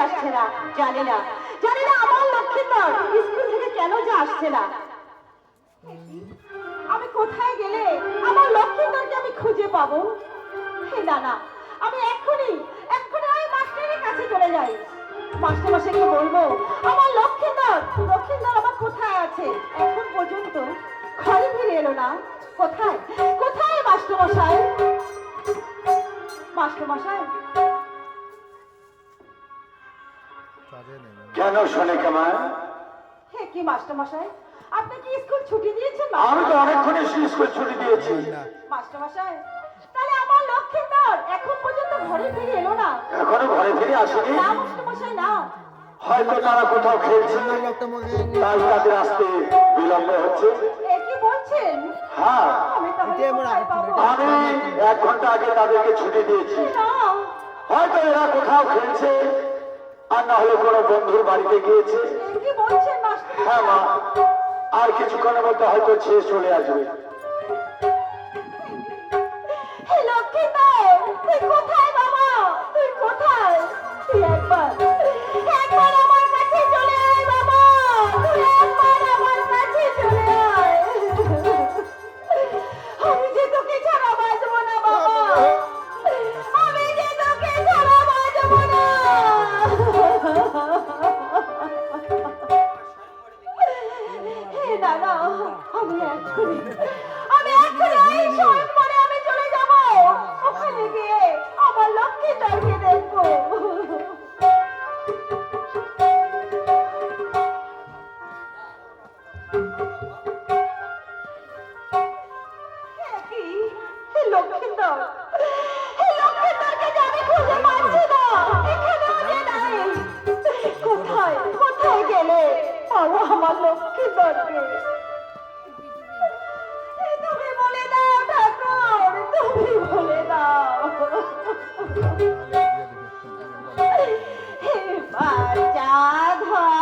আসছে না। জানি না জানি না আমার লক্ষ্মীন্দর স্কুল থেকে কেন যে আসছে না। আমি কোথায় গেলে আমার লক্ষ্মীন্দরকে আমি খুঁজে পাবো? হে না না, আমি এক্ষুনি এক্ষুনি ওই মাস্টারের কাছে চলে যাই। মাস্টার মশাইকে বলবো আমার লক্ষ্মীন্দর আমার কোথায় আছে। এখন পর্যন্ত ঘরে ফিরে এলো না। কোথায় কোথায় মাস্টার মশাই? মাস্টার মশাই কেন শোনে কেমন? হে কি মাস্টার মশাই, আপনি কি স্কুল ছুটি দিয়েছেন? আমি তো অনেকক্ষণ স্কুল ছুটি দিয়েছি। মাস্টার মশাই, তাহলে আমার লক্ষ্মীন্দর এখন পর্যন্ত ঘরে ফিরে এলো না? এখনো ঘরে ফিরে আসেনি। না মাস্টার মশাই না, হয়তো তারা কোথাও খেলছে, তাই তাদের আসতে বিলম্ব হচ্ছে। এ কি বলছেন? হ্যাঁ, আমি তাহলে কোথায় পাবো? আমি 1 ঘন্টা আগে তাদেরকে ছুটি দিয়েছি। না, হয়তো এরা কোথাও খেলছে, আর না হলে কোনো বন্ধুর বাড়িতে গিয়েছে। এ কি বলছেন মাস্টার হ্যাঁ মা, মশাই? আর কিছুক্ষণের মধ্যে হয়তো ছেড়ে চলে আসবে। হে লক্ষ্মীন্দর, তুই কোথায় বাবা? তুই কোথায়? তুই একবার আমার কাছে চলে আয় বাবা। তুই একবার আমার কাছে চলে আয়। আমি যে তোকে ছাড়া বাঁচবো না বাবা। আমি যে তোকে ছাড়া বাঁচবো না। হে দাদা, আমি এক্ষুনি এই সময় পরে আমি চলে যাব। ওখানে গিয়ে আমার লক্ষ্মীন্দরকে দেখবো। কি? হে লক্ষ্মীন্দর, হে লক্ষ্মীন্দরকে যে আমি খুঁজে পাচ্ছি না। এখানেও যে নাই। কোথায় কোথায় গেলে পাবো আমার লক্ষ্মীন্দরকে? তুমি বলে দাও ঠাকুর, তুমি বলে দাও। হে বাচ্চা ধর